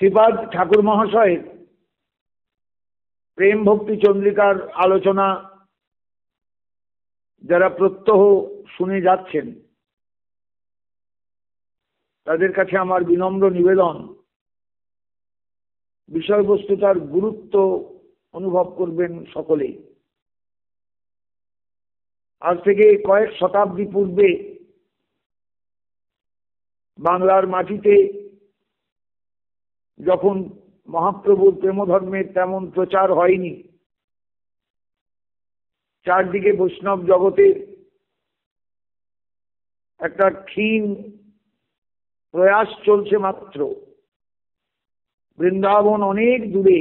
শ্রীপাদ ঠাকুর মহাশয়ের প্রেম ভক্তি চন্দ্রিকার আলোচনা যারা প্রত্যহ শুনে যাচ্ছেন তাদের কাছে আমার বিনম্র নিবেদন, বিষয়বস্তুটার গুরুত্ব অনুভব করবেন সকলেই। আজ থেকে কয়েক শতাব্দী পূর্বে বাংলার মাটিতে যখন মহাপ্রভুর প্রেমধর্মের তেমন প্রচার হয়নি, চারদিকে বৈষ্ণব জগতের একটা ক্ষীণ প্রয়াস চলছে মাত্র। বৃন্দাবন অনেক দূরে,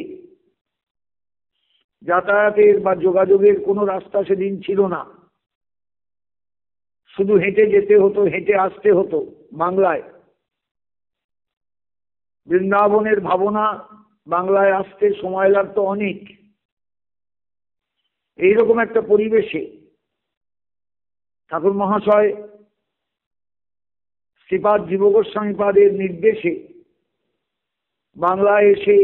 যাতায়াতের বা যোগাযোগের কোনো রাস্তা সেদিন ছিল না, শুধু হেঁটে যেতে হতো, হেঁটে আসতে হতো বাংলায়। বৃন্দাবনের ভাবনা বাংলায় আসতে সময় লাগতো অনেক। এইরকম একটা পরিবেশে ঠাকুর মহাশয় শ্রীপাদ জীবগোস্বামীপাদের নির্দেশে বাংলায় এসে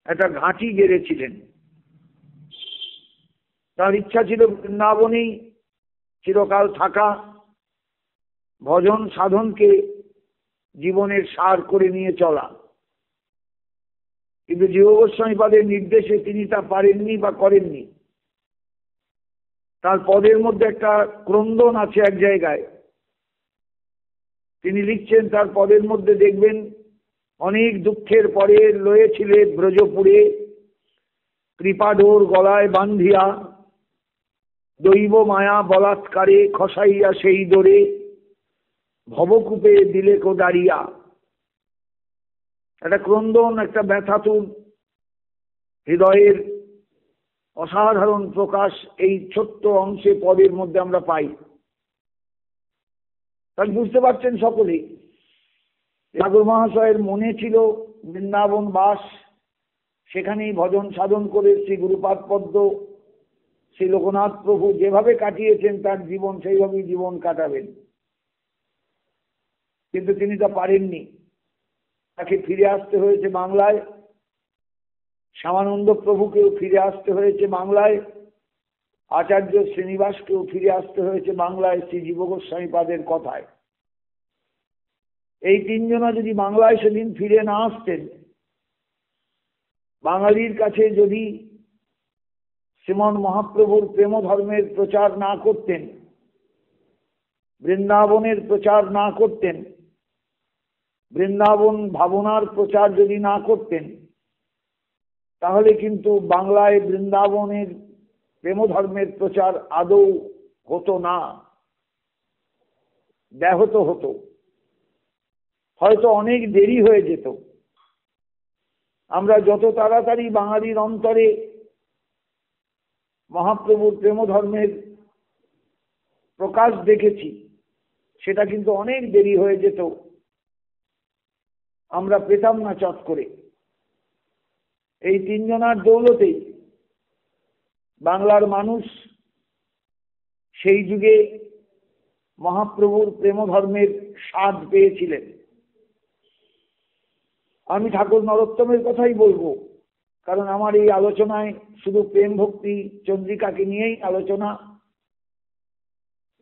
একটা ঘাঁটি গেড়েছিলেন। তার ইচ্ছা ছিল বৃন্দাবনেই চিরকাল থাকা, ভজন সাধনকে জীবনের সার করে নিয়ে চলা। কিন্তু জীবগোস্বামীপাদের নির্দেশে তিনি তা পারেননি বা করেননি। তার পদের মধ্যে একটা ক্রন্দন আছে এক জায়গায়। তিনি লিখছেন, তার পদের মধ্যে দেখবেন, অনেক দুঃখের পরে লয়েছিলে ব্রজপুরে, কৃপাডোর গলায় বান্ধিয়া, দৈব মায়া বলাৎকারে খসাইয়া সেই দোরে, ভবকূপে দিলে কোদারিয়া। একটা ক্রন্দন, একটা ব্যথাতুর হৃদয়ের অসাধারণ প্রকাশ এই ছোট্ট অংশে পদের মধ্যে আমরা পাই। তাহলে বুঝতে পারছেন সকলেই, ঠাকুর মহাশয়ের মনে ছিল বৃন্দাবন বাস, সেখানেই ভজন সাধন করে শ্রী গুরুপাদ পদ্ম, শ্রী লোকনাথ প্রভু যেভাবে কাটিয়েছেন তার জীবন, সেইভাবেই জীবন কাটাবেন। কিন্তু তিনি তা পারেননি। তাকে ফিরে আসতে হয়েছে বাংলায়। শ্যামানন্দ প্রভুকেও ফিরে আসতে হয়েছে বাংলায়। আচার্য শ্রীনিবাসকেও ফিরে আসতে হয়েছে বাংলায় শ্রী জীবগোস্বামীপাদের কথায়। এই তিনজনা যদি বাংলায় সেদিন ফিরে না আসতেন, বাঙালির কাছে যদি শ্রীমন মহাপ্রভুর প্রেম ধর্মের প্রচার না করতেন, বৃন্দাবনের প্রচার না করতেন, বৃন্দাবন ভাবনার প্রচার যদি না করতেন, তাহলে কিন্তু বাংলায় বৃন্দাবনের প্রেম ধর্মের প্রচার আদৌ হতো না, ব্যাহত হতো, হয়তো অনেক দেরি হয়ে যেত। আমরা যত তাড়াতাড়ি বাঙালির অন্তরে মহাপ্রভুর প্রেম ধর্মের প্রকাশ দেখেছি, সেটা কিন্তু অনেক দেরি হয়ে যেত, আমরা পেতাম না চট করে। এই তিনজনার দৌলতেই বাংলার মানুষ সেই যুগে মহাপ্রভুর প্রেম ধর্মের স্বাদ পেয়েছিলেন। আমি ঠাকুর নরোত্তমের কথাই বলবো, কারণ আমার এই আলোচনায় শুধু প্রেম ভক্তি চন্দ্রিকাকে নিয়েই আলোচনা।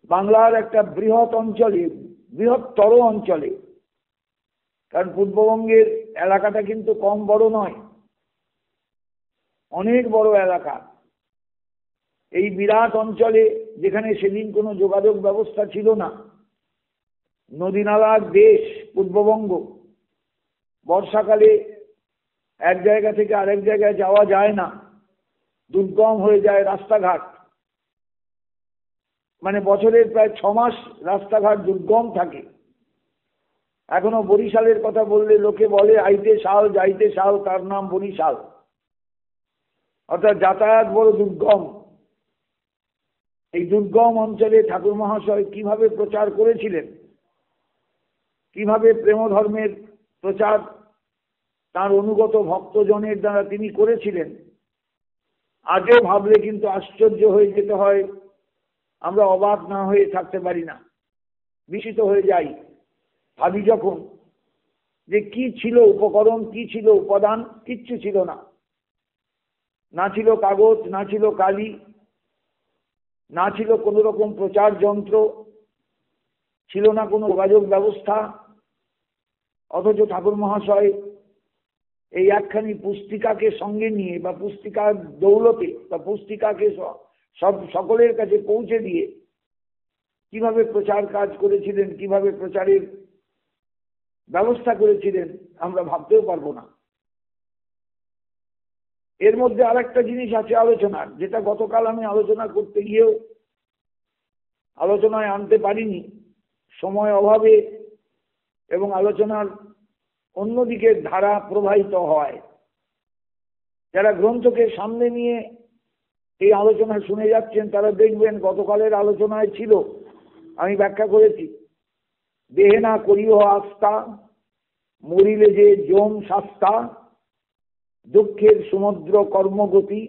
বাংলার একটা বৃহৎ অঞ্চলে, বৃহত্তর অঞ্চলে, কারণ পূর্ববঙ্গের এলাকাটা কিন্তু কম বড় নয়, অনেক বড় এলাকা। এই বিরাট অঞ্চলে, যেখানে সেদিন কোনো যোগাযোগ ব্যবস্থা ছিল না, নদী নালার দেশ পূর্ববঙ্গ, বর্ষাকালে এক জায়গা থেকে আরেক জায়গায় যাওয়া যায় না, দুর্গম হয়ে যায় রাস্তাঘাট। মানে বছরের প্রায় 6 মাস রাস্তাঘাট দুর্গম থাকে। এখনো বরিশালের কথা বললে লোকে বলে আইতে শাল যাইতে শাল, তার নাম বরিশাল। অর্থাৎ যাতায়াত বড় দুর্গম। এই দুর্গম অঞ্চলে ঠাকুর মহাশয় কিভাবে প্রচার করেছিলেন, কিভাবে প্রেম ধর্মের প্রচার তার অনুগত ভক্তজনের দ্বারা তিনি করেছিলেন, আজও ভাবলে কিন্তু আশ্চর্য হয়ে যেতে হয়। আমরা অবাক না হয়ে থাকতে পারি না, বিস্মিত হয়ে যাই। ভাবি যখন যে কি ছিল উপকরণ, কি ছিল উপাদান, কিচ্ছু ছিল না। না ছিল কাগজ, না ছিল কালি, না ছিল কোনো রকম প্রচার যন্ত্র, ছিল না কোনো যোগাযোগ ব্যবস্থা। অথচ ঠাকুর মহাশয় এই একখানি পুস্তিকাকে সঙ্গে নিয়ে বা পুস্তিকার দৌলতে বা পুস্তিকাকে সকলের কাছে পৌঁছে দিয়ে কিভাবে প্রচার কাজ করেছিলেন, কিভাবে প্রচারের ব্যবস্থা করেছিলেন, আমরা ভাবতেও পারবো না। এর মধ্যে আরেকটা জিনিস আছে আলোচনার, যেটা গতকাল আমি আলোচনা করতে গিয়েও আলোচনায় আনতে পারিনি, সময় অভাবে এবং আলোচনার অন্যদিকে ধারা প্রবাহিত হয়। যারা গ্রন্থকে সামনে নিয়ে এই আলোচনা শুনে যাচ্ছেন তারা দেখবেন গতকালের আলোচনায় ছিল, আমি ব্যাখ্যা করেছি, দেহে না করিও আস্থা, মরিলে যে যম শাস্তা, দুঃখের সমুদ্র কর্মগতি,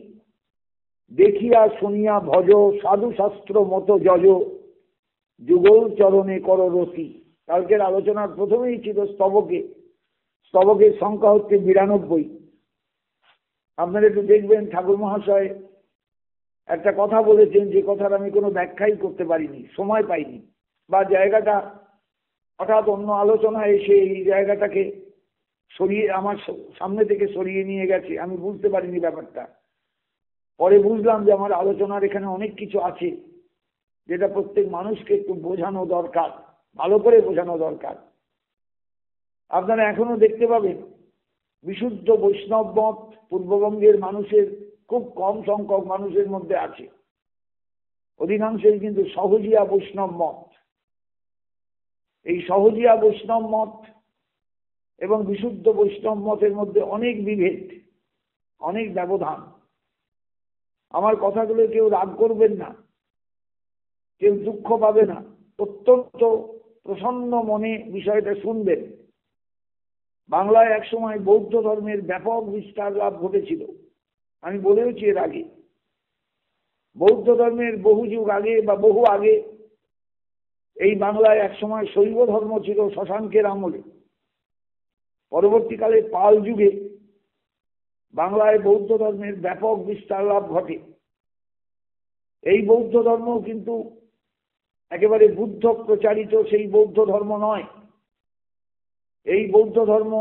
দেখিয়া শুনিয়া ভজ সাধু শাস্ত্র মতো যজ, যুগল চরণে কর রতি। কালকের আলোচনার প্রথমেই ছিল স্তবকে, স্তবকের সংখ্যা হচ্ছে 92। আপনারা একটু দেখবেন ঠাকুর মহাশয় একটা কথা বলেছেন, যে কথার আমি কোনো ব্যাখ্যাই করতে পারিনি, সময় পাইনি, বা জায়গাটা হঠাৎ অন্য আলোচনা এসে এই জায়গাটাকে সরিয়ে আমার সামনে থেকে সরিয়ে নিয়ে গেছে, আমি বুঝতে পারিনি ব্যাপারটা। পরে বুঝলাম যে আমার আলোচনার এখানে অনেক কিছু আছে যেটা প্রত্যেক মানুষকে একটু বোঝানো দরকার, ভালো করে বোঝানো দরকার। আপনারা এখনো দেখতে পাবেন বিশুদ্ধ বৈষ্ণব মত পূর্ববঙ্গের মানুষের খুব কম সংখ্যক মানুষের মধ্যে আছে, অধিকাংশই কিন্তু সহজিয়া বৈষ্ণব মত। এই সহজিয়া বৈষ্ণব মত এবং বিশুদ্ধ বৈষ্ণব মতের মধ্যে অনেক বিভেদ, অনেক ব্যবধান। আমার কথাগুলো কেউ রাগ করবেন না, কেউ দুঃখ পাবে না, অত্যন্ত প্রসন্ন মনে বিষয়টা শুনবেন। বাংলায় একসময় বৌদ্ধ ধর্মের ব্যাপক বিস্তার লাভ ঘটেছিল, আমি বলেওছি এর আগে। বৌদ্ধ ধর্মের বহু যুগ আগে বা বহু আগে এই বাংলায় একসময় শৈব ধর্ম ছিল শশাঙ্কের আমলে। পরবর্তীকালে পাল যুগে বাংলায় বৌদ্ধ ধর্মের ব্যাপক বিস্তার লাভ ঘটে। এই বৌদ্ধ ধর্ম কিন্তু একেবারে বুদ্ধ প্রচারিত সেই বৌদ্ধ ধর্ম নয়। এই বৌদ্ধ ধর্ম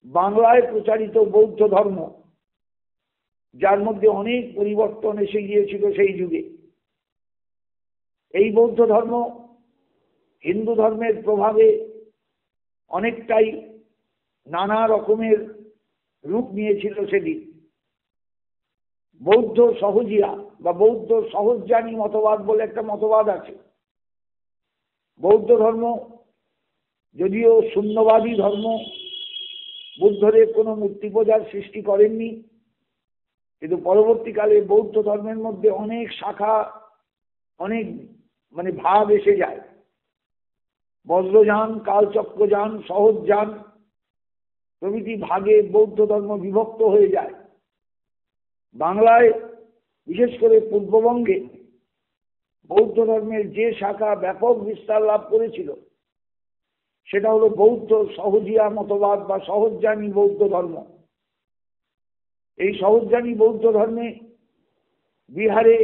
বাংলায় প্রচারিত বৌদ্ধ ধর্ম, যার মধ্যে অনেক পরিবর্তন এসে গিয়েছিল সেই যুগে। এই বৌদ্ধ ধর্ম হিন্দু ধর্মের প্রভাবে অনেকটাই নানা রকমের রূপ নিয়েছিল সেদিন। বৌদ্ধ সহজিয়া বা বৌদ্ধ সহজজ্ঞানী মতবাদ বলে একটা মতবাদ আছে। বৌদ্ধ ধর্ম যদিও শূন্যবাদী ধর্ম, বুদ্ধদেব কোনো মূর্তি পূজার সৃষ্টি করেননি, কিন্তু পরবর্তীকালে বৌদ্ধ ধর্মের মধ্যে অনেক শাখা, অনেক ভাগ এসে যায়। বজ্রযান, কালচক্রযান, সহজযান প্রভৃতি ভাগে বৌদ্ধ ধর্ম বিভক্ত হয়ে যায়। বাংলায় বিশেষ করে পূর্ববঙ্গে বৌদ্ধ ধর্মের যে শাখা ব্যাপক বিস্তার লাভ করেছিল সেটা হলো বৌদ্ধ সহজিয়া মতবাদ বা সহজজ্ঞানী বৌদ্ধ ধর্ম। এই সহজজ্ঞানী বৌদ্ধ ধর্মে বিহারে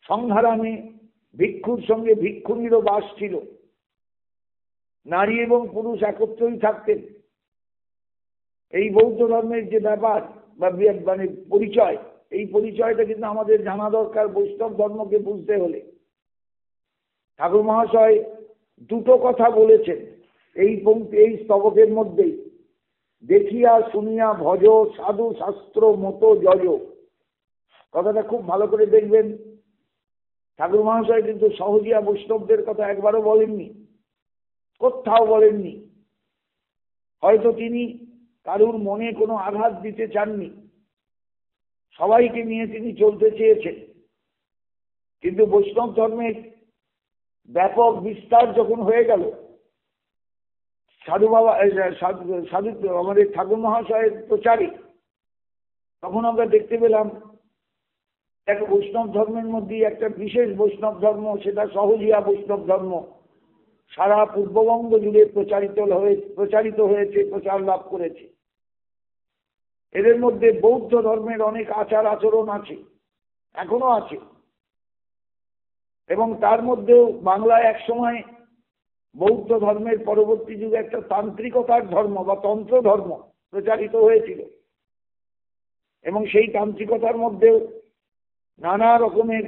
সংঘারামে ভিক্ষুর সঙ্গে ভিক্ষুণীরও বাস ছিল। নারী এবং পুরুষ একত্রই থাকতেন। এই বৌদ্ধ ধর্মের যে ব্যাপার বা পরিচয়, এই পরিচয়টা কিন্তু আমাদের জানা দরকার বৈষ্ণব ধর্মকে বুঝতে হলে। ঠাকুর মহাশয় দুটো কথা বলেছেন এই পংক্তি, এই স্তবকের মধ্যেই, দেখিয়া শুনিয়া ভজ সাধু শাস্ত্র মতো যজ। কথাটা খুব ভালো করে দেখবেন। ঠাকুর মহাশয় কিন্তু সহজিয়া বৈষ্ণবদের কথা একবারও বলেননি, কোথাও বলেননি। হয়তো তিনি কারুর মনে কোনো আঘাত দিতে চাননি, সবাইকে নিয়ে তিনি চলতে চেয়েছেন। কিন্তু বৈষ্ণব ধর্মের ব্যাপক বিস্তার যখন হয়ে গেল, সাধু বাবা আমাদের ঠাকুর মহাশয়ের প্রচারে, তখন আমরা দেখতে পেলাম এক বৈষ্ণব ধর্মের মধ্যে একটা বিশেষ বৈষ্ণব ধর্ম, সেটা সহজিয়া বৈষ্ণব ধর্ম। সারা পূর্ববঙ্গ জুড়ে প্রচারিত হয়েছে, প্রচার লাভ করেছে। এদের মধ্যে বৌদ্ধ ধর্মের অনেক আচার আচরণ আছে, এখনো আছে। এবং তার মধ্যেও বাংলায় একসময় বৌদ্ধ ধর্মের পরবর্তী যুগে একটা তান্ত্রিকতার ধর্ম বা তন্ত্র ধর্ম প্রচারিত হয়েছিল। এবং সেই তান্ত্রিকতার মধ্যেও নানা রকমের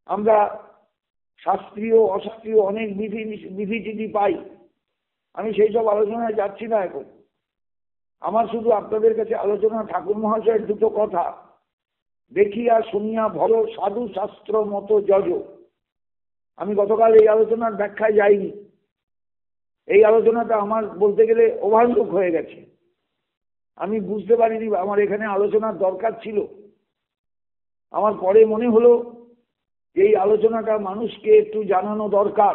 আমরা শাস্ত্রীয় অশাস্ত্রীয় অনেক বিধি পাই। আমি সেই সব আলোচনায় যাচ্ছি না এখন। আমার শুধু আপনাদের কাছে আলোচনা ঠাকুর মহাশয়ের দুটো কথা, দেখিয়া শুনিয়া ভলো সাধু শাস্ত্র মতো যজ। আমি গতকাল এই আলোচনার ব্যাখ্যায় যাইনি। এই আলোচনাটা আমার বলতে গেলে ওভারলুক হয়ে গেছে। আমি বুঝতে পারিনি আমার এখানে আলোচনার দরকার ছিল। আমার পরে মনে হলো এই আলোচনাটা মানুষকে একটু জানানো দরকার।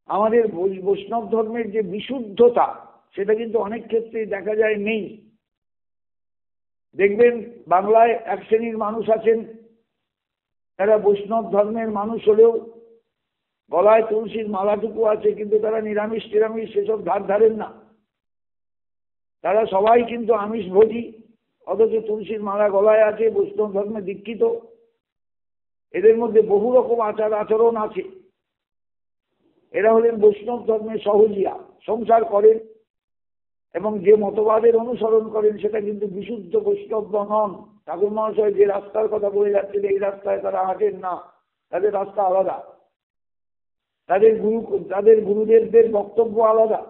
আমাদের বৈষ্ণব ধর্মের যে বিশুদ্ধতা, সেটা কিন্তু অনেক ক্ষেত্রেই দেখা যায় নেই। দেখবেন বাংলায় এক শ্রেণীর মানুষ আছেন, তারা বৈষ্ণব ধর্মের মানুষ হলেও গলায় তুলসীর মালাটুকু আছে, কিন্তু তারা নিরামিষ টিরামিষ সেসব ধারেন না। তারা সবাই কিন্তু আমিষ ভোজী, অথচ তুলসীর মালা গলায় আছে, বৈষ্ণব ধর্মে দীক্ষিত। এদের মধ্যে বহু রকম আচার আচরণ আছে। এরা হলেন বৈষ্ণব ধর্মের সহজিয়া, সংসার করেন এবং যে মতবাদের অনুসরণ করেন সেটা কিন্তু বিশুদ্ধ বৈষ্ণব নন। ঠাকুর মহাশয় যে রাস্তার কথা বলে যাচ্ছেন, এই রাস্তায় তারা হাঁটেন না, তাদের রাস্তা আলাদা। তাদের গুরুদেবদের বক্তব্য আলাদা।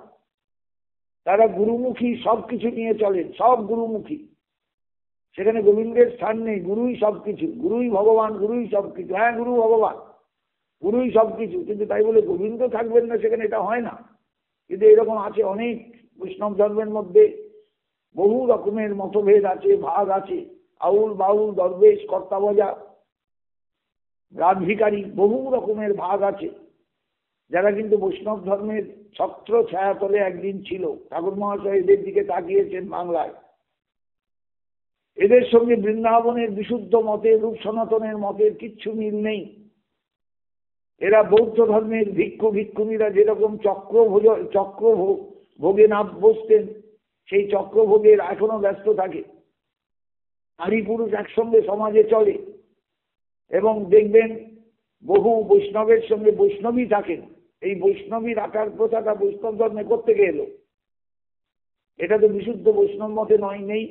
তারা গুরুমুখী, সবকিছু নিয়ে চলেন, সব গুরুমুখী। সেখানে গোবিন্দের স্থান নেই, গুরুই সবকিছু, গুরুই ভগবান, গুরুই সবকিছু। হ্যাঁ, গুরু ভগবান, গুরুই সবকিছু, কিন্তু তাই বলে গোবিন্দ থাকবেন না সেখানে, এটা হয় না। কিন্তু এরকম আছে অনেক। বৈষ্ণব ধর্মের মধ্যে বহু রকমের মতভেদ আছে, ভাগ আছে। আউল বাউল, দরবেশ, কর্তাবজা, রাজভিকারী, বহু রকমের ভাগ আছে, যারা কিন্তু বৈষ্ণব ধর্মের ছত্র ছায়াতলে একদিন ছিল। ঠাকুর মহাশয় এদের দিকে তাকিয়েছেন বাংলায়। এদের সঙ্গে বৃন্দাবনের বিশুদ্ধ মতের, রূপ সনাতনের মতের কিচ্ছু মিল নেই। এরা বৌদ্ধ ধর্মের ভিক্ষুণীরা যেরকম চক্র ভোগে না বসতেন, সেই চক্র ভোগের এখনো ব্যস্ত থাকে। নারী পুরুষ একসঙ্গে সমাজে চলে, এবং দেখবেন বহু বৈষ্ণবের সঙ্গে বৈষ্ণবী থাকেন। এই বৈষ্ণবীর আকার প্রথাটা বৈষ্ণব ধর্মে করতে এলো, এটা তো বিশুদ্ধ বৈষ্ণব মতে নেই।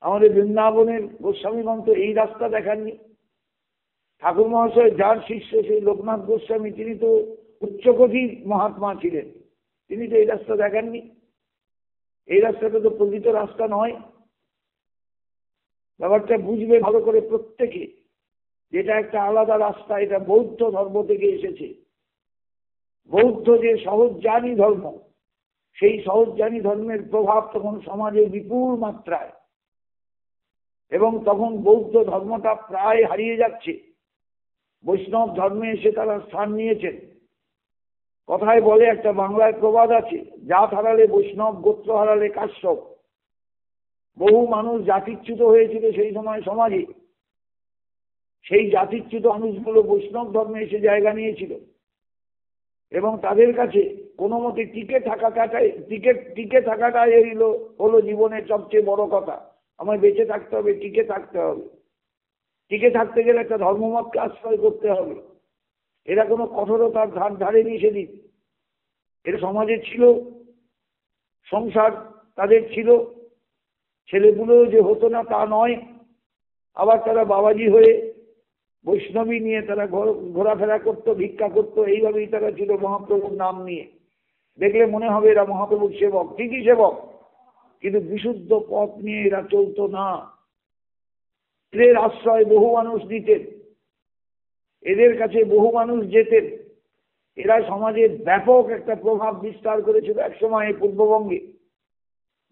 আমাদের বৃন্দাবনের গোস্বামীগণ তো এই রাস্তা দেখাননি। ঠাকুর মহাশয় যার শিষ্য সেই লোকনাথ গোস্বামী, তিনি তো উচ্চকোটির মহাত্মা ছিলেন, তিনি তো এই রাস্তা দেখাননি। এই রাস্তাটা তো প্রকৃত রাস্তা নয়। ব্যাপারটা বুঝবে ভালো করে প্রত্যেকে, যেটা একটা আলাদা রাস্তা, এটা বৌদ্ধ ধর্ম থেকে এসেছে। বৌদ্ধ যে সহজজ্ঞানী ধর্ম, সেই সহজজ্ঞানী ধর্মের প্রভাব তখন সমাজে বিপুল মাত্রায়, এবং তখন বৌদ্ধ ধর্মটা প্রায় হারিয়ে যাচ্ছে। বৈষ্ণব ধর্মে এসে তারা স্থান নিয়েছেন। কথায় বলে, একটা বাংলায় প্রবাদ আছে, জাত হারালে বৈষ্ণব, গোত্র হারালে কাশ্যপ। বহু মানুষ জাতিচ্যুত হয়েছিল সেই সময় সমাজে। সেই জাতিচ্যুত মানুষগুলো বৈষ্ণব ধর্মে এসে জায়গা নিয়েছিল, এবং তাদের কাছে কোনো মতে টিকে থাকাটাই হলো জীবনের সবচেয়ে বড় কথা। আমায় বেঁচে থাকতে হবে, টিকে থাকতে হবে। টিকে থাকতে গেলে একটা ধর্মমতকে আশ্রয় করতে হবে। এরা কোনো কঠোরতার ধারেনি সেদিন। এরা সমাজে ছিল, সংসার তাদের ছিল, ছেলেগুলো যে হতো না তা নয়। আবার তারা বাবাজি হয়ে বৈষ্ণবী নিয়ে তারা ঘোরাফেরা করতো, ভিক্ষা করতো, এইভাবেই তারা ছিল মহাপ্রভুর নাম নিয়ে। দেখলে মনে হবে এরা মহাপ্রভুর সেবক, ঠিকই সেবক, কিন্তু বিশুদ্ধ পথ নিয়ে এরা চলতো না। এদের আশ্রয় বহু মানুষ নিতেন, এদের কাছে বহু মানুষ যেতেন। এরা সমাজের ব্যাপক একটা প্রভাব বিস্তার করেছিল একসময় এই পূর্ববঙ্গে,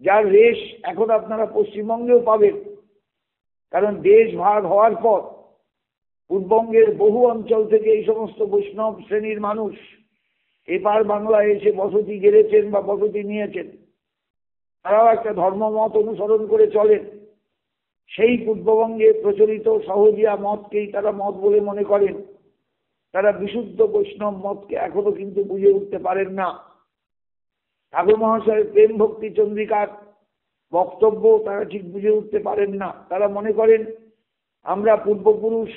যার রেশ এখন আপনারা পশ্চিমবঙ্গেও পাবেন। কারণ দেশ ভাগ হওয়ার পর পূর্ববঙ্গের বহু অঞ্চল থেকে এই সমস্ত বৈষ্ণব শ্রেণীর মানুষ এপার বাংলায় এসে বসতি গেড়েছেন বা বসতি নিয়েছেন। তারাও একটা ধর্মমত অনুসরণ করে চলেন। সেই পূর্ববঙ্গে প্রচলিত সহজিয়া মতকেই তারা মত বলে মনে করেন। তারা বিশুদ্ধ বৈষ্ণব মতকে এখনো কিন্তু বুঝে উঠতে পারেন না। ঠাকুর মহাশয়ের প্রেম ভক্তি চন্দ্রিকার বক্তব্য তারা ঠিক বুঝে উঠতে পারেন না। তারা মনে করেন আমরা পূর্বপুরুষ,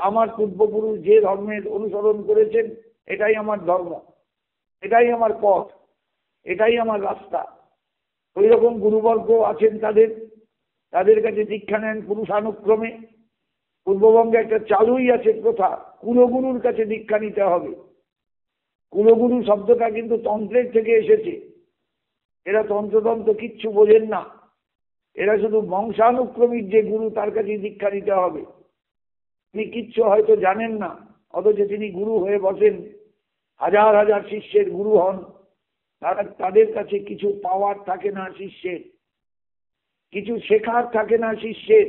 আমার পূর্বপুরুষ যে ধর্মের অনুসরণ করেছেন এটাই আমার ধর্ম, এটাই আমার পথ, এটাই আমার রাস্তা। ওই রকম গুরুবর্গ আছেন তাদের কাছে দীক্ষা নেন পুরুষানুক্রমে। পূর্ববঙ্গে একটা চালুই আছে প্রথা, কুলগুরুর কাছে দীক্ষা নিতে হবে। কুলগুরু শব্দটা কিন্তু তন্ত্রের থেকে এসেছে। এরা তন্ত্রতন্ত্র কিচ্ছু বোঝেন না, এরা শুধু বংশানুক্রমিক যে গুরু তার কাছে দীক্ষা নিতে হবে। তিনি কিচ্ছু হয়তো জানেন না, অথচ তিনি গুরু হয়ে বসেন, হাজার হাজার শিষ্যের গুরু হন। তাদের কাছে কিছু পাওয়ার থাকে না শিষ্যের, কিছু শেখার থাকে না শিষ্যের,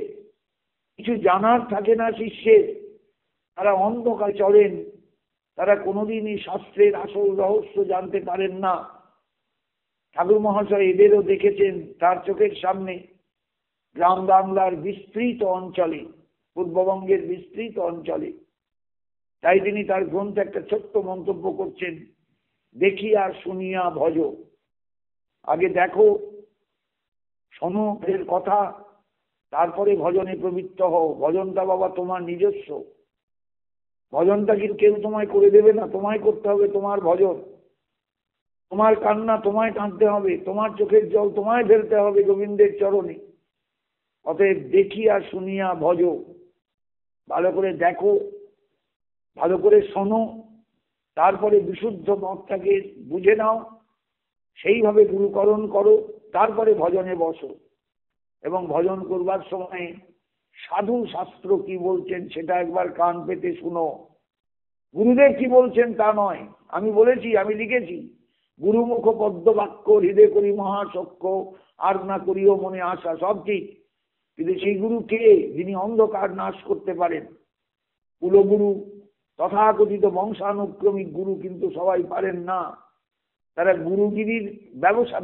কিছু জানার থাকে না শিষ্যের। তারা অন্ধকারে চলেন, তারা কোনোদিনই শাস্ত্রের আসল রহস্য জানতে পারেন না। ঠাকুর মহাশয় এদেরও দেখেছেন তার চোখের সামনে, গ্রাম বাংলার বিস্তৃত অঞ্চলে, পূর্ববঙ্গের বিস্তৃত অঞ্চলে। তাই তিনি তার গ্রন্থে একটা ছোট্ট মন্তব্য করছেন, দেখিয়া শুনিয়া ভজ। আগে দেখো, শোনো এর কথা, তারপরে ভজনে প্রবৃত্ত হও। ভজনটা বাবা তোমার নিজস্ব, ভজনটা কিন্তু কেউ তোমায় করে দেবে না, তোমায় করতে হবে তোমার ভজন। তোমার কান্না তোমায় কাঁদতে হবে, তোমার চোখের জল তোমায় ফেলতে হবে গোবিন্দের চরণে। অতএব দেখিয়া শুনিয়া ভজ। ভালো করে দেখো, ভালো করে শোনো, তারপরে বিশুদ্ধ মতটাকে বুঝে নাও, সেইভাবে গুরুকরণ করো, তারপরে ভজনে বসো। এবং ভজন করবার সময় সাধু শাস্ত্র কি বলছেন সেটা একবার কান পেতে শুনো। গুরুদেব কি বলছেন তা নয়। আমি বলেছি, আমি লিখেছি, গুরুমুখ পদ্ম বাক্য হৃদয় করি মহাসক্ষ, আর না করিও মনে আশা। সব ঠিক, কিন্তু সেই গুরু কে, যিনি অন্ধকার নাশ করতে পারেন? কুলগুরু, তথাকথিত বংশানুক্রমিক গুরু কিন্তু সবাই পারেন না। তারা গুরুগিরির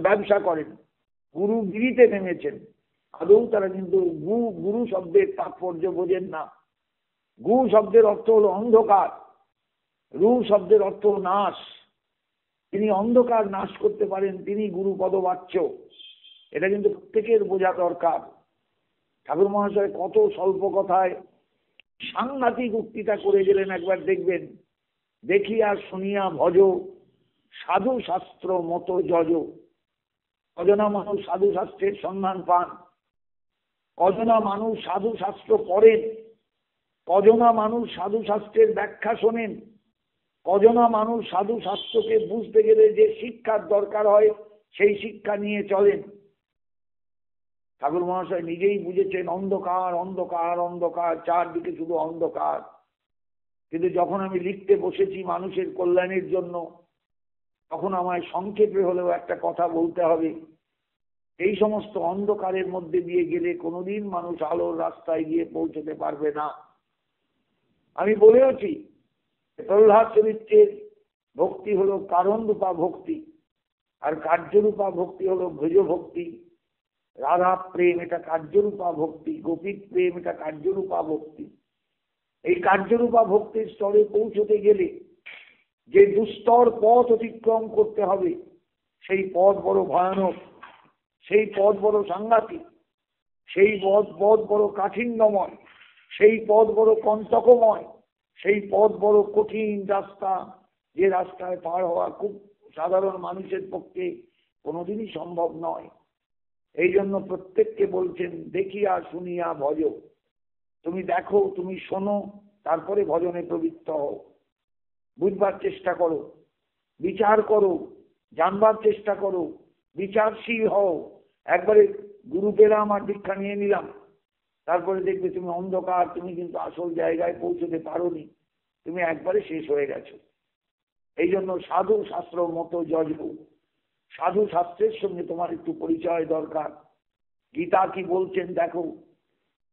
ব্যবসা করেন, গুরুগিরিতে নেমেছেন। আদৌ তারা কিন্তু গুরু শব্দের তাৎপর্য বোঝেন না। গু শব্দের অর্থ হলো অন্ধকার, রু শব্দের অর্থ নাশ। তিনি অন্ধকার নাশ করতে পারেন, তিনি গুরু পদবাচ্য। এটা কিন্তু প্রত্যেকের বোঝা দরকার। ঠাকুর মহাশয় কত স্বল্প কথায় সাংঘাতিক উক্তিটা করে গেলেন, একবার দেখবেন। দেখিয়া শুনিয়া ভজ, সাধু শাস্ত্র মতো যজ। কজনা মানুষ সাধু শাস্ত্রের সন্ধান পান, কজনা মানুষ সাধু শাস্ত্র পড়েন, কজনা মানুষ সাধু শাস্ত্রের ব্যাখ্যা শোনেন, কজনা মানুষ সাধু শাস্ত্রকে বুঝতে গেলে যে শিক্ষার দরকার হয় সেই শিক্ষা নিয়ে চলেন। ঠাকুর মহাশয় নিজেই বুঝেছেন অন্ধকার অন্ধকার অন্ধকার, চারদিকে শুধু অন্ধকার। কিন্তু যখন আমি লিখতে বসেছি মানুষের কল্যাণের জন্য, তখন আমায় সংক্ষেপে হলেও একটা কথা বলতে হবে। এই সমস্ত অন্ধকারের মধ্যে দিয়ে গেলে কোনোদিন মানুষ আলোর রাস্তায় গিয়ে পৌঁছতে পারবে না। আমি বলেওছি, প্রহ্লাদ চরিত্রের ভক্তি হলো কারণ রূপা ভক্তি, আর কার্যরূপা ভক্তি হলো ভোজ ভক্তি। রাধা প্রেম এটা কার্যরূপা ভক্তি, গোপীর প্রেম এটা কার্যরূপা ভক্তি। এই কার্যরূপা ভক্তির স্তরে পৌঁছতে গেলে যে দুস্তর পথ অতিক্রম করতে হবে, সেই পথ বড় ভয়ানক, সেই পথ বড় সাংঘাতিক, সেই পথ বড় কাঠিন্যময়, সেই পথ বড় কণ্টকময়, সেই পথ বড় কঠিন রাস্তা, যে রাস্তায় পার হওয়া খুব সাধারণ মানুষের পক্ষে কোনোদিনই সম্ভব নয়। এই জন্য প্রত্যেককে বলছেন দেখিয়া শুনিয়া ভজ। তুমি দেখো, তুমি শোনো, তারপরে ভজনে প্রবৃত্ত হও। বুঝবার চেষ্টা করো, বিচার করো, জানবার চেষ্টা করো, বিচারশীল হও। একবারে গুরু পেলাম আর দীক্ষা নিয়ে নিলাম, তারপরে দেখবে তুমি অন্ধকার, তুমি কিন্তু আসল জায়গায় পৌঁছতে পারোনি, তুমি একবারে শেষ হয়ে গেছো। এই জন্য সাধু শাস্ত্র মতো যজ্ঞ, সাধু শাস্ত্রের সঙ্গে তোমার একটু পরিচয় দরকার। গীতা কি বলছেন দেখো,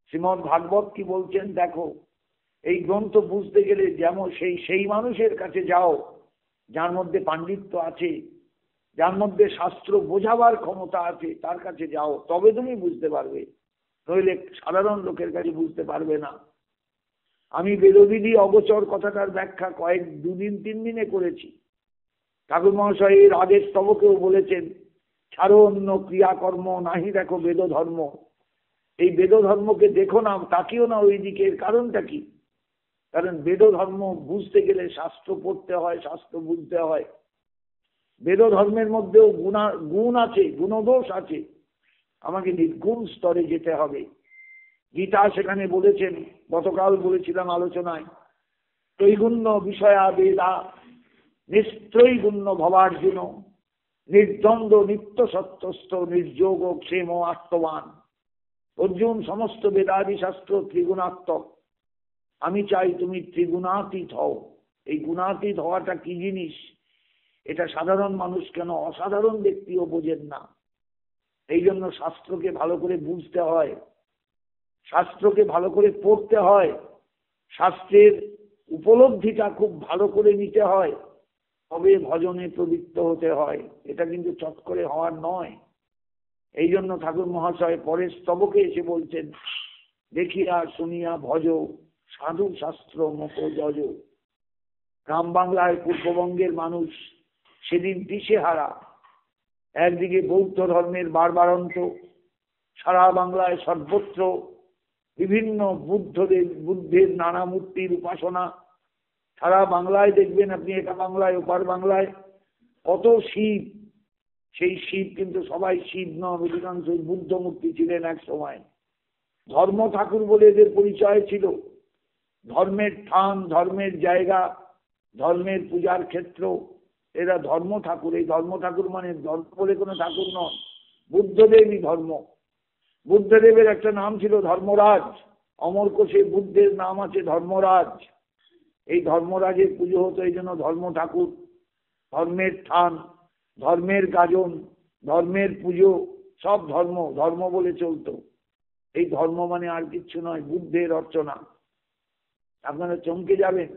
শ্রীমদ ভাগবত কি বলছেন দেখো। এই গ্রন্থ বুঝতে গেলে যেমন সেই মানুষের কাছে যাও যার মধ্যে পাণ্ডিত্য আছে, যার মধ্যে শাস্ত্র বোঝাবার ক্ষমতা আছে, তার কাছে যাও, তবে তুমি বুঝতে পারবে। নইলে সাধারণ লোকের কাছে বুঝতে পারবে না। আমি বেদবিধি অগোচর কথাটার ব্যাখ্যা দুদিন 3 দিনে করেছি। ঠাকুর মহাশয় এর আগের স্তবকেও বলেছেন, ছাড়ো অন্য ক্রিয়াকর্ম, নাহি দেখো বেদ ধর্ম। এই বেদ ধর্মকে দেখো না, তাকিও না ওই দিকে। এর কারণটা কি? কারণ বেদ ধর্ম বুঝতে গেলে শাস্ত্র পড়তে হয়, শাস্ত্র বুঝতে হয়। বেদ ধর্মের মধ্যেও গুণ আছে, গুণদোষ আছে। আমাকে নির্গুণ স্তরে যেতে হবে। গীতা সেখানে বলেছেন, গতকাল বলেছিলাম আলোচনায়, ত্রৈগুণ্য বিষয়া বেদা নিস্ত্রৈগুণ্য ভবার্জুন নির্দ্বন্দ্ব নিত্য সত্যস্থ নির্যোগ ক্ষেম আত্মবান। অর্জুন, সমস্ত বেদাদি শাস্ত্র ত্রিগুণাত্মক। আমি চাই তুমি ত্রিগুণাতীত হও। এই গুণাতীত হওয়াটা কি জিনিস, এটা সাধারণ মানুষ কেন অসাধারণ ব্যক্তিও বোঝেন না। এই জন্য শাস্ত্রকে ভালো করে বুঝতে হয়, শাস্ত্রকে ভালো করে পড়তে হয়, শাস্ত্রের উপলব্ধিটা খুব ভালো করে নিতে হয়, তবে ভজনে প্রবৃত্ত হতে হয়। এটা কিন্তু চট করে হওয়ার নয়। এই জন্য ঠাকুর মহাশয় পরের স্তবকে এসে বলছেন, দেখিয়া শুনিয়া ভজ সাধু শাস্ত্র মত যজ। গ্রাম বাংলায় পূর্ববঙ্গের মানুষ সেদিন দিশেহারা। একদিকে বৌদ্ধ ধর্মের বাড়বাড়ন্ত, সারা বাংলায় সর্বত্র বিভিন্ন বুদ্ধের নানা মূর্তির উপাসনা। সারা বাংলায় দেখবেন আপনি, এটা বাংলায় ওপার বাংলায় কত শিব। সেই শিব কিন্তু সবাই শিব নন, অধিকাংশ বুদ্ধ মূর্তি ছিলেন এক সময়। ধর্ম ঠাকুর বলে এদের পরিচয় ছিল। ধর্মের স্থান, ধর্মের জায়গা, ধর্মের পূজার ক্ষেত্র, এরা ধর্ম ঠাকুর। এই ধর্ম ঠাকুর মানে ধর্ম বলে কোনো ঠাকুর নন, বুদ্ধদেবই ধর্ম। বুদ্ধদেবের একটা নাম ছিল ধর্মরাজ। অমরকোষে বুদ্ধের নাম আছে ধর্মরাজ। এই ধর্মরাজের পুজো হতো, এই জন্য ধর্ম ঠাকুর। ধর্মের স্থান, ধর্মের গাজন, ধর্মের পুজো, সব ধর্ম ধর্ম বলে চলতো। এই ধর্ম মানে আর কিচ্ছু নয়, বুদ্ধের অর্চনা। আপনারা চমকে যাবেন,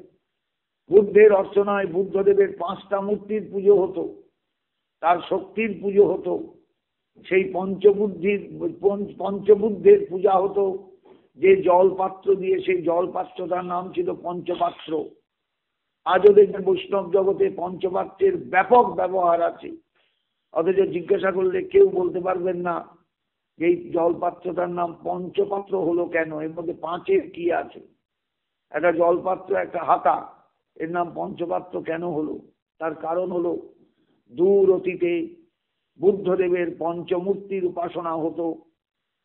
বুদ্ধের অর্চনায় বুদ্ধদেবের 5টা মূর্তির পুজো হতো, তার শক্তির পুজো হতো। সেই পঞ্চবুদ্ধের পূজা হতো। যে জলপাত্র দিয়ে, সেই জলপাত্রটার নাম ছিল পঞ্চপাত্র। আজও দেখবেন বৈষ্ণব জগতে পঞ্চপাত্রের ব্যাপক ব্যবহার আছে, অথচ জিজ্ঞাসা করলে কেউ বলতে পারবেন না যে এই জলপাত্রটার নাম পঞ্চপাত্র হলো কেন, এর মধ্যে 5-এর কি আছে। একটা জলপাত্র, একটা হাতা, এর নাম পঞ্চপাত্র কেন হলো? তার কারণ হলো দূর অতীতে বুদ্ধদেবের পঞ্চমূর্তির উপাসনা হতো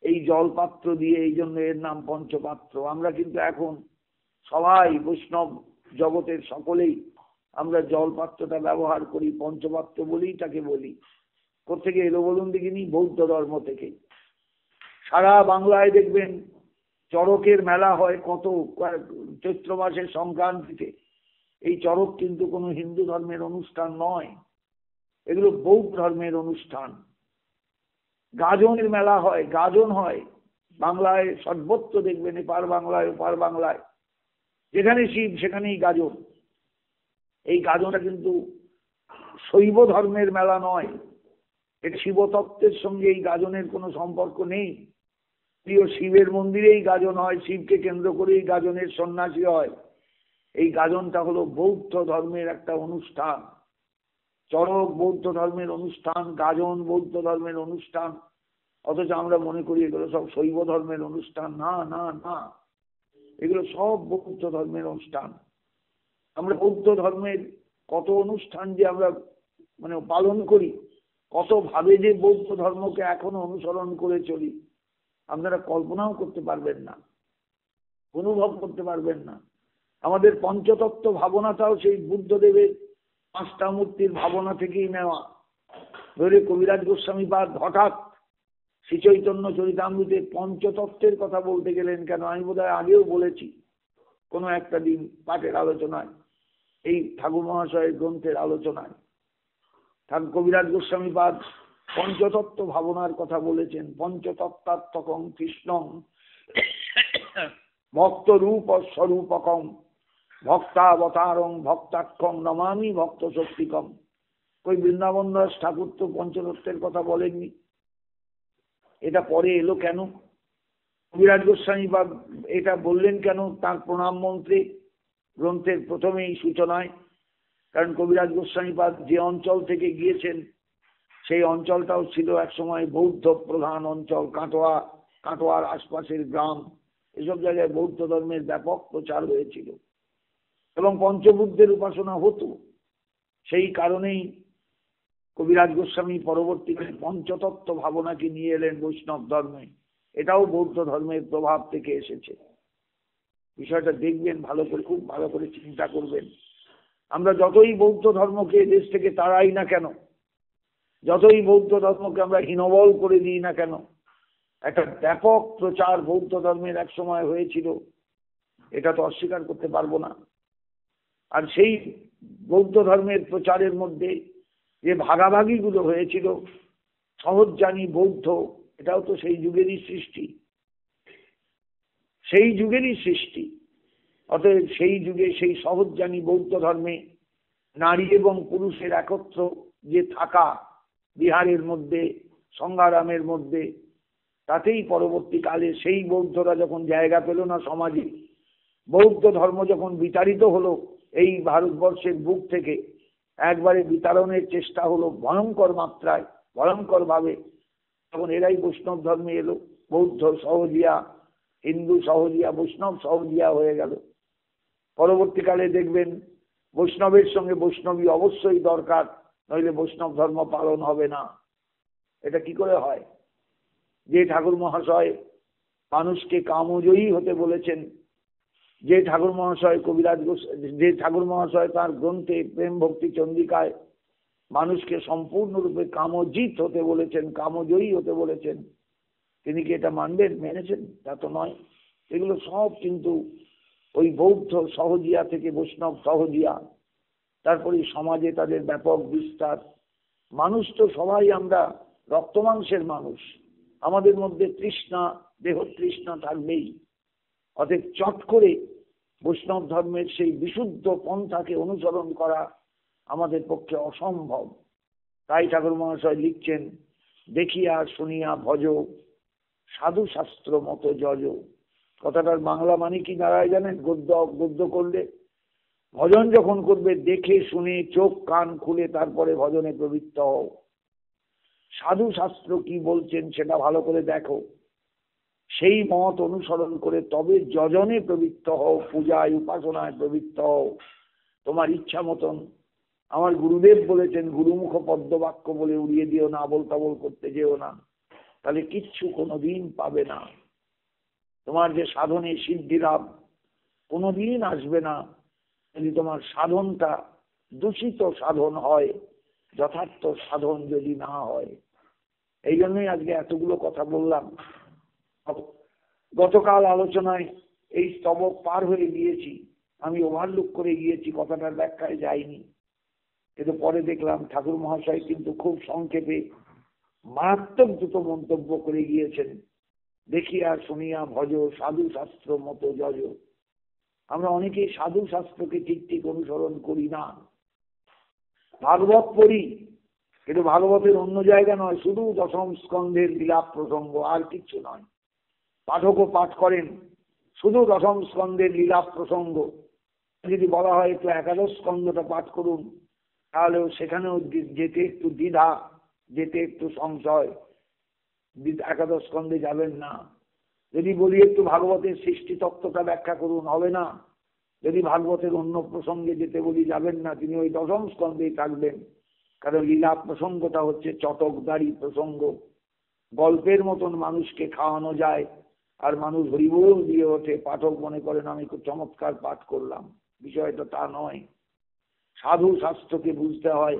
এই জলপাত্র দিয়ে, এই জন্য এর নাম পঞ্চপাত্র। আমরা কিন্তু এখন সবাই বৈষ্ণব জগতের সকলেই আমরা জলপাত্রটা ব্যবহার করি, পঞ্চপাত্র বলেই তাকে বলি। কোথেকে এলো বলুন দেখিনি? বৌদ্ধ ধর্ম থেকে। সারা বাংলায় দেখবেন চড়কের মেলা হয় কত, চৈত্র মাসের সংক্রান্তিতে। এই চড়ক কিন্তু কোনো হিন্দু ধর্মের অনুষ্ঠান নয়, এগুলো বৌদ্ধ ধর্মের অনুষ্ঠান। গাজনের মেলা হয়, গাজন হয় বাংলায় সর্বত্র দেখবেন, এপার বাংলায় ওপার বাংলায়, যেখানে শিব সেখানেই গাজন। এই গাজনটা কিন্তু শৈব ধর্মের মেলা নয়, এটা শিবতত্ত্বের সঙ্গে এই গাজনের কোনো সম্পর্ক নেই। প্রিয় শিবের মন্দিরেই গাজন হয়, শিবকে কেন্দ্র করেই গাজনের সন্ন্যাসী হয়। এই গাজনটা হলো বৌদ্ধ ধর্মের একটা অনুষ্ঠান। চড়ক বৌদ্ধ ধর্মের অনুষ্ঠান, গাজন বৌদ্ধ ধর্মের অনুষ্ঠান, অথচ আমরা মনে করি এগুলো সব শৈব ধর্মের অনুষ্ঠান। না না না, এগুলো সব বৌদ্ধ ধর্মের অনুষ্ঠান। আমরা বৌদ্ধ ধর্মের কত অনুষ্ঠান যে আমরা পালন করি, কত ভাবে যে বৌদ্ধ ধর্মকে এখনো অনুসরণ করে চলি, আপনারা কল্পনাও করতে পারবেন না, অনুভব করতে পারবেন না। আমাদের পঞ্চতত্ত্ব ভাবনাটাও সেই বুদ্ধদেবের 5টা মূর্তির ভাবনা থেকেই নেওয়া। ধরে কবিরাজ গোস্বামী পাদ হঠাৎ শ্রী চৈতন্য চরিতামৃতে পঞ্চতত্ত্বের কথা বলতে গেলেন কেন? আমি বোধহয় আগেও বলেছি কোনো একটা দিন পাঠের আলোচনায়, এই ঠাকুর মহাশয়ের গ্রন্থের আলোচনায় কবিরাজ গোস্বামী পাদ পঞ্চতত্ত্ব ভাবনার কথা বলেছেন। পঞ্চতত্ত্বাত্মকং কৃষ্ণং ভক্ত রূপ স্বরূপকম ভক্তাবতারং ভক্তাক্ষম নমামি ভক্ত শক্তিকম। ওই বৃন্দাবন দাস ঠাকুর তো পঞ্চতত্ত্বের কথা বলেননি, এটা পরে এলো কেন? কবিরাজ গোস্বামী বা এটা বললেন কেন তার প্রণাম মন্ত্রে গ্রন্থের প্রথমেই সূচনায়? কারণ কবিরাজ গোস্বামীপাদ যে অঞ্চল থেকে গিয়েছেন সেই অঞ্চলটাও ছিল একসময় বৌদ্ধ প্রধান অঞ্চল। কাটোয়ার আশপাশের গ্রাম, এসব জায়গায় বৌদ্ধ ধর্মের ব্যাপক প্রচার হয়েছিল এবং পঞ্চবুদ্ধের উপাসনা হতো। সেই কারণেই কবিরাজ গোস্বামী পরবর্তীকালে পঞ্চতত্ত্ব ভাবনাকে নিয়ে এলেন বৈষ্ণব ধর্মে। এটাও বৌদ্ধ ধর্মের প্রভাব থেকে এসেছে। বিষয়টা দেখবেন ভালো করে, খুব ভালো করে চিন্তা করবেন। আমরা যতই বৌদ্ধ ধর্মকে দেশ থেকে তাড়াই না কেন, যতই বৌদ্ধ ধর্মকে আমরা হীনবল করে দিই না কেন, একটা ব্যাপক প্রচার বৌদ্ধ ধর্মের এক সময় হয়েছিল, এটা তো অস্বীকার করতে পারবো না। আর সেই বৌদ্ধ ধর্মের প্রচারের মধ্যে যে ভাগাভাগিগুলো হয়েছিল, সহজজানি বৌদ্ধ, এটাও তো সেই যুগেরই সৃষ্টি, সেই যুগেরই সৃষ্টি। অতএব সেই যুগে সেই সহজজানি বৌদ্ধ ধর্মে নারী এবং পুরুষের একত্র যে থাকা বিহারের মধ্যে, সংগ্রামের মধ্যে, তাতেই পরবর্তীকালে সেই বৌদ্ধরা যখন জায়গা পেল না সমাজে, বৌদ্ধ ধর্ম যখন বিতাড়িত হলো এই ভারতবর্ষের বুক থেকে, একবারে বিতাড়নের চেষ্টা হলো ভয়ঙ্কর মাত্রায়, ভয়ঙ্কর ভাবে, তখন এরাই বৈষ্ণব ধর্মে এলো। বৌদ্ধ সহজিয়া, হিন্দু সহজিয়া, বৈষ্ণব সহজিয়া হয়ে গেল। পরবর্তীকালে দেখবেন বৈষ্ণবের সঙ্গে বৈষ্ণবী অবশ্যই দরকার, নইলে বৈষ্ণব ধর্ম পালন হবে না। এটা কি করে হয়? যে ঠাকুর মহাশয় মানুষকে কামজয়ী হতে বলেছেন, যে ঠাকুর মহাশয় যে ঠাকুর মহাশয় তার গ্রন্থে প্রেম ভক্তি চন্ডিকায় মানুষকে সম্পূর্ণরূপে কামজিৎ হতে বলেছেন, কামজয়ী হতে বলেছেন, তিনি কি এটা মানবেন? মেনেছেন? তা তো নয়। এগুলো সব কিন্তু ওই বৌদ্ধ সহজিয়া থেকে বৈষ্ণব সহজিয়া, তারপরে সমাজে তাদের ব্যাপক বিস্তার। মানুষ তো সবাই আমরা রক্তমাংসের মানুষ, আমাদের মধ্যে তৃষ্ণা, দেহ তৃষ্ণা থাকবেই। অতএব চট করে বৈষ্ণব ধর্মের সেই বিশুদ্ধ পন্থাকে অনুসরণ করা আমাদের পক্ষে অসম্ভব। তাই ঠাকুর মহাশয় লিখছেন, দেখিয়া শুনিয়া ভজ, সাধু শাস্ত্র মতো যজ। কথাটার বাংলা মানে কি দাঁড়ায় জানেন? গদ্য করলে, ভজন যখন করবে দেখে শুনে চোখ কান খুলে তারপরে ভজনে প্রবৃত্ত হও। সাধু শাস্ত্র কি বলছেন সেটা ভালো করে দেখো, সেই মত অনুসরণ করে তবে যজনে প্রবৃত্ত হও, পূজায় উপাসনায় প্রবৃত্ত হও। তোমার ইচ্ছা মতন, আমার গুরুদেব বলেছেন, গুরুমুখ পদ্মবাক্য বলে উড়িয়ে দিও না, আবোল তাবোল করতে যেও না, তাহলে কিচ্ছু কোনোদিন পাবে না। তোমার যে সাধনে সিদ্ধি লাভ কোনোদিন আসবে না যদি তোমার সাধনটা দূষিত সাধন হয়, যথার্থ সাধন যদি না হয়। এই জন্যই আজকে এতগুলো কথা বললাম। গতকাল আলোচনায় এই স্তবক পার হয়ে গিয়েছি, আমি ওভারলুক করে গিয়েছি, কথাটার ব্যাখ্যায় যাইনি। কিন্তু পরে দেখলাম ঠাকুর মহাশয় কিন্তু খুব সংক্ষেপে মারাত্মক দুটো মন্তব্য করে গিয়েছেন, দেখিয়া শুনিয়া ভজ, সাধু শাস্ত্র মতো যজ। আমরা অনেকেই সাধু শাস্ত্রকে ঠিক ঠিক অনুসরণ করি না। ভাগবত পড়ি, কিন্তু ভাগবতের অন্য জায়গা নয়, শুধু দশম স্কন্ধের লীলা প্রসঙ্গ, আর কিচ্ছু নয়। পাঠকও পাঠ করেন শুধু দশম স্কন্ধের লীলা প্রসঙ্গ। যদি বলা হয় একটু একাদশ স্কন্ধটা পাঠ করুন, তাহলেও সেখানেও যেতে একটু দ্বিধা, যেতে একটু সংশয়, একাদশ স্কন্ধে যাবেন না। যদি বলি একটু ভাগবতের সৃষ্টি তত্ত্বটা ব্যাখ্যা করুন, হবে না। যদি ভাগবতের অন্য প্রসঙ্গে যেতে বলি, যাবেন না, তিনি ওই দশম স্কন্ধেই থাকবেন। কারণ লীলা প্রসঙ্গটা হচ্ছে চটকদারি প্রসঙ্গ, গল্পের মতন মানুষকে খাওয়ানো যায়, আর মানুষ হরিবোল দিয়ে ওঠে, পাঠক মনে করেন আমি খুব চমৎকার পাঠ করলাম। বিষয়টা তা নয়। সাধু শাস্ত্রকে বুঝতে হয়।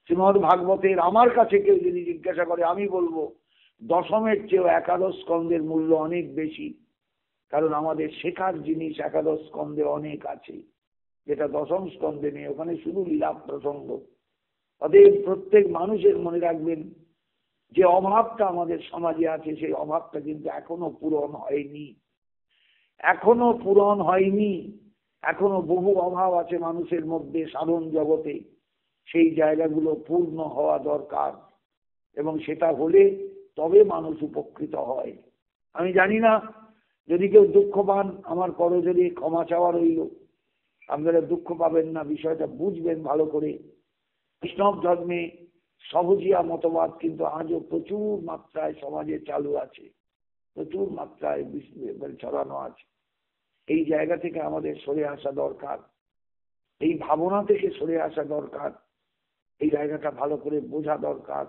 শ্রীমদ্ ভাগবতের আমার কাছে কেউ যদি জিজ্ঞাসা করে, আমি বলবো দশমের চেয়েও একাদশ স্কন্ধের মূল্য অনেক বেশি। কারণ আমাদের শেখার জিনিস একাদশ স্কন্ধে অনেক আছে, যেটা দশম স্কন্ধে নেই, ওখানে শুধু লীলা প্রসঙ্গ। অতএব প্রত্যেক মানুষের মনে রাখবেন, যে অভাবটা আমাদের সমাজে আছে সেই অভাবটা কিন্তু এখনো পূরণ হয়নি, এখনো পূরণ হয়নি। এখনো বহু অভাব আছে মানুষের মধ্যে সাধন জগতে, সেই জায়গাগুলো পূর্ণ হওয়া দরকার, এবং সেটা হলে তবে মানুষ উপকৃত হয়। আমি জানি না, যদি কেউ দুঃখ পান আমার করজোড়ে ক্ষমা চাওয়া রইল। আপনারা দুঃখ পাবেন না, বিষয়টা বুঝবেন ভালো করে। বৈষ্ণব ধর্মে সহজিয়া মতবাদ কিন্তু আজও প্রচুর মাত্রায় সমাজে চালু আছে, প্রচুর মাত্রায় ছড়ানো আছে। এই জায়গা থেকে আমাদের সরে আসা দরকার, এই ভাবনা থেকে সরে আসা দরকার, এই জায়গাটা ভালো করে বোঝা দরকার।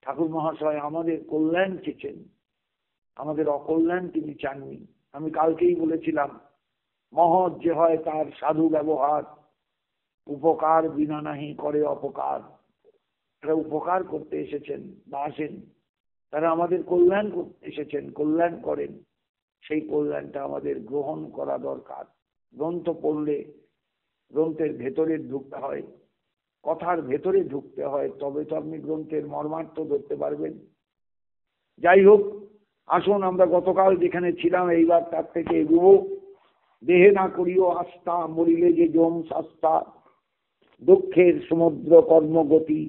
ঠাকুর মহাশয় আমাদের কল্যাণ চেয়েছেন, আমাদের অকল্যাণ তিনি চাননি। আমি কালকেই বলেছিলাম, মহৎ যে হয় তার সাধু ব্যবহার, উপকার বিনা নাহি করে অপকার। তারা উপকার করতে এসেছেন বা আসেন, তারা আমাদের কল্যাণ করতে এসেছেন, কল্যাণ করেন। সেই কল্যাণটা আমাদের গ্রহণ করা দরকার। গ্রন্থ পড়লে গ্রন্থের ভেতরে ঢুকতে হয়, কথার ভেতরে ঢুকতে হয়, তবে তো আপনি গ্রন্থের মর্মার্থ ধরতে পারবেন। যাই হোক, আসুন আমরা গতকাল যেখানে ছিলাম এইবার তার থেকে এগুবো। দেহে না করিও আস্থা, মরিলে যে জম শাস্তা, দুঃখের সমুদ্র কর্মগতি,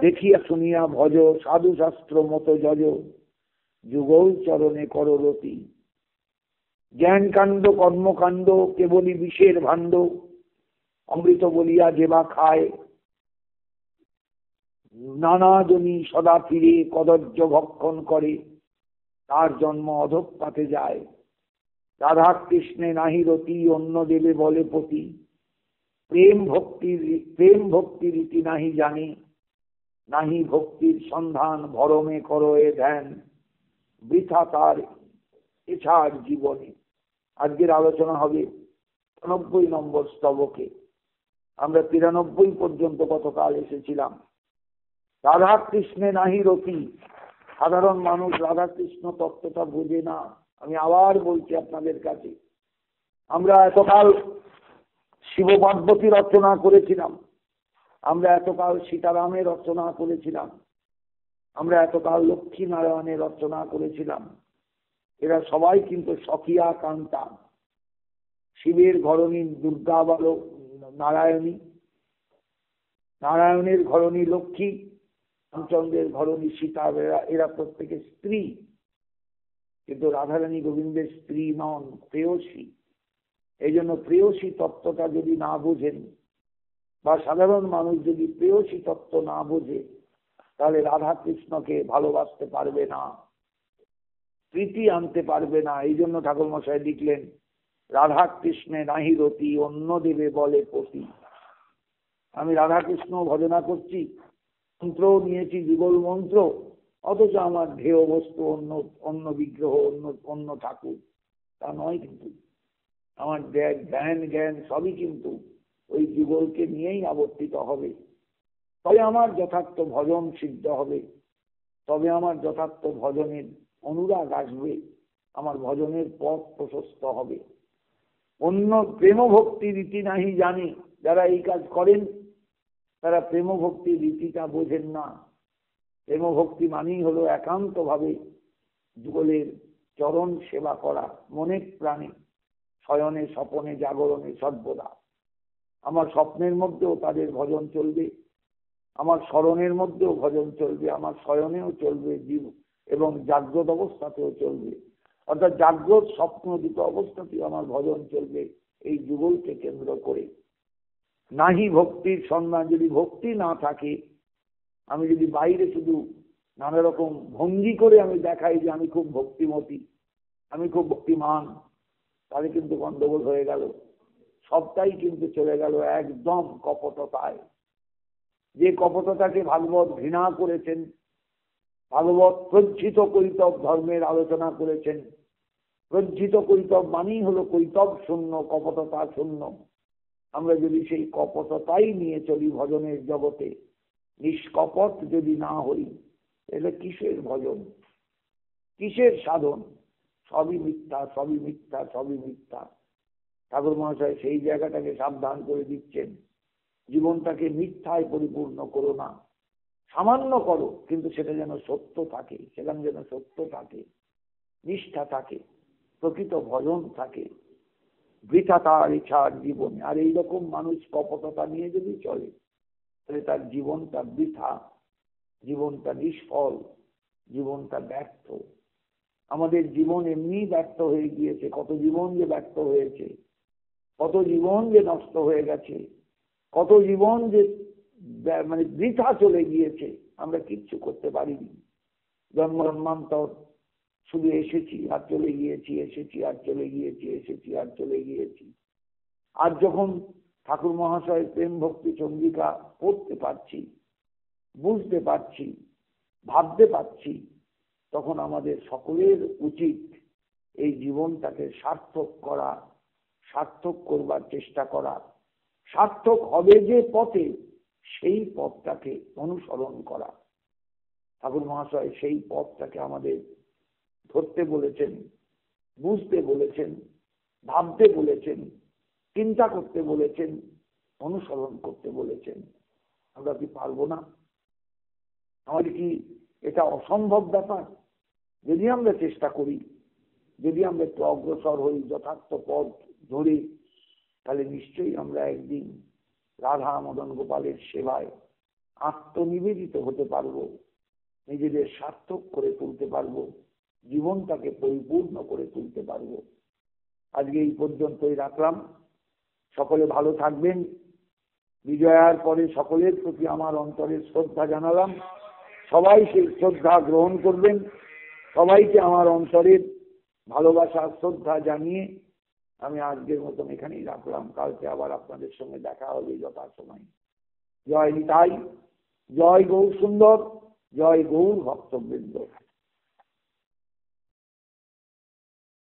দেখিয়া শুনিয়া ভজ, সাধু শাস্ত্র মতো যজ, যুগল চরণে কররতি। জ্ঞান কাণ্ড কর্মকাণ্ড কেবলই বিষের ভাণ্ড, অমৃত বলিয়া যেবা খায়, নানা জনি সদা ফিরে কদর্য ভক্ষণ করে, তার জন্ম অধঃপাতে যায়। রাধা কৃষ্ণে নাহি রতি, অন্য দেবে বলে পতি, প্রেম ভক্তির রীতি নাহি জানে, নাহি ভক্তির সন্ধান, ভরমে করো এ ধ্যান, বৃথা তার এছাড় জীবনে। আজকের আলোচনা হবে ৯৯ নম্বর স্তবকে। আমরা ৯৩ পর্যন্ত গতকাল এসেছিলাম। রাধা কৃষ্ণে নাহি রতি। সাধারণ মানুষ রাধা কৃষ্ণ তত্ত্বটা বোঝে না। আমি আবার বলছি আপনাদের কাছে, আমরা এতকাল শিব পার্বতী রচনা করেছিলাম, আমরা এতকাল সীতারামের রচনা করেছিলাম, আমরা এতকাল লক্ষ্মী নারায়ণের রচনা করেছিলাম। এরা সবাই কিন্তু সখিয়া কান্তা। শিবের ঘরণী দুর্গা বলো নারায়ণী, নারায়ণের ঘরণী লক্ষ্মী, রামচন্দ্রের ঘরণী সীতা। এরা প্রত্যেকে স্ত্রী, কিন্তু রাধারানী গোবিন্দের স্ত্রী নন, প্রেয়সী। এই জন্য প্রেয়সী তত্ত্বটা যদি না বোঝেন, বা সাধারণ মানুষ যদি প্রেয়সী তত্ত্ব না বোঝে, তাহলে রাধা কৃষ্ণকে ভালোবাসতে পারবে না, প্রীতি আনতে পারবে না। এই জন্য ঠাকুর মশাই লিখলেন, রাধা কৃষ্ণে নাহি রতি, অন্য দেবে বলে পতি। আমি রাধা কৃষ্ণ ভজনা করছি, মন্ত্র নিয়েছি, যুগল মন্ত্র, অথচ আমার ধ্যেয় বস্তু অন্য, অন্য বিগ্রহ, অন্য ঠাকুর। তা নয়, কিন্তু আমার ধ্যান জ্ঞান সবই কিন্তু ওই যুগলকে নিয়েই আবর্তিত হবে। তবে আমার যথার্থ ভজন সিদ্ধ হবে, তবে আমার যথার্থ ভজনের অনুরাগ আসবে, আমার ভজনের পথ প্রশস্ত হবে। অন্য প্রেম ভক্তি রীতি নাহি জানে। যারা এই কাজ করেন তারা প্রেম ভক্তির রীতিটা বোঝেন না। প্রেম ভক্তি মানেই হলো একান্ত ভাবে যুগলের চরণ সেবা করা, মনে প্রাণে, শয়নে স্বপনে জাগরণে সর্বদা। আমার স্বপ্নের মধ্যেও তাদের ভজন চলবে, আমার স্মরণের মধ্যেও ভজন চলবে, আমার শয়নেও চলবে, এবং জাগ্রত অবস্থাতেও চলবে। অর্থাৎ জাগ্রত স্বপ্ন দুটো অবস্থাতেও আমার ভজন চলবে এই যুগলকে কেন্দ্র করে। নাহি ভক্তির সন্ধান। যদি ভক্তি না থাকে, আমি যদি বাইরে শুধু নানা রকম ভঙ্গি করে আমি দেখাই যে আমি খুব ভক্তিমতী, আমি খুব ভক্তিমান, তাহলে কিন্তু গন্ডগোল হয়ে গেল। সবটাই কিন্তু চলে গেল একদম কপটতায়। যে কপটতাকে ভাগবত ঘৃণা করেছেন, ভাগবত প্রজ্জিত কৈতব ধর্মের আলোচনা করেছেন। প্রজ্জিত কৈতব মানেই হলো কৈতব শূন্য, কপটতা শূন্য। আমরা যদি সেই কপটতাই নিয়ে চলি ভজনের জগতে, নিষ্কপট যদি না হই, তাহলে কিসের ভজন, কিসের সাধন? সবই মিথ্যা, সবই মিথ্যা, সবই মিথ্যা। ঠাকুর মহাশয় সেই জায়গাটাকে সাবধান করে দিচ্ছেন, জীবনটাকে মিথ্যায় পরিপূর্ণ করো না, সামান্য করো, কিন্তু সেটা যেন সত্য থাকে, সেখানে যেন সত্য থাকে, নিষ্ঠা থাকে, প্রকৃত ভজন থাকে। বৃথা তার ইচ্ছার জীবনে। আর এইরকম মানুষ কপটতা নিয়ে যদি চলে, তাহলে তার জীবনটা বৃথা, জীবনটা নিষ্ফল, জীবনটা ব্যর্থ। আমাদের জীবন এমনি ব্যর্থ হয়ে গিয়েছে, কত জীবন যে ব্যর্থ হয়েছে, কত জীবন যে নষ্ট হয়ে গেছে, কত জীবন যে মানে বৃথা চলে গিয়েছে, আমরা কিচ্ছু করতে পারিনি। জন্মান্তর শুধু এসেছি আর চলে গিয়েছি, এসেছি আর চলে গিয়েছি, এসেছি আর চলে গিয়েছি। আর যখন ঠাকুর মহাশয়ের প্রেম ভক্তি চন্দ্রিকা পড়তে পারছি, বুঝতে পারছি, ভাবতে পারছি, তখন আমাদের সকলের উচিত এই জীবনটাকে সার্থক করা, সার্থক করবার চেষ্টা করা, সার্থক হবে যে পথে সেই পথটাকে অনুসরণ করা। ঠাকুর মহাশয় সেই পথটাকে আমাদের ধরতে বলেছেন, বুঝতে বলেছেন, ভাবতে বলেছেন, চিন্তা করতে বলেছেন, অনুসরণ করতে বলেছেন। আমরা কি পারবো না? আমাদের কি এটা অসম্ভব ব্যাপার? যদি আমরা চেষ্টা করি, যদি আমরা একটু অগ্রসর হই, যথার্থ পথ ধরি, তাহলে নিশ্চয়ই আমরা একদিন রাধা মদন গোপালের সেবায় আত্মনিবেদিত হতে পারবো, নিজেদের সার্থক করে তুলতে পারবো, জীবনটাকে পরিপূর্ণ করে তুলতে পারবো। আজকে এই পর্যন্তই রাখলাম। সকলে ভালো থাকবেন। বিজয়ার পরে সকলের প্রতি আমার অন্তরের শ্রদ্ধা জানালাম। সবাই সেই শ্রদ্ধা গ্রহণ করবেন। সবাইকে আমার অন্তরের ভালোবাসা শ্রদ্ধা জানিয়ে আমি আজকের মতন এখানেই রাখলাম। কালকে আবার আপনাদের সঙ্গে দেখা হবে যথাসময়। জয় নিতাই, জয় গৌর সুন্দর, জয় গৌর ভক্তবৃন্দ।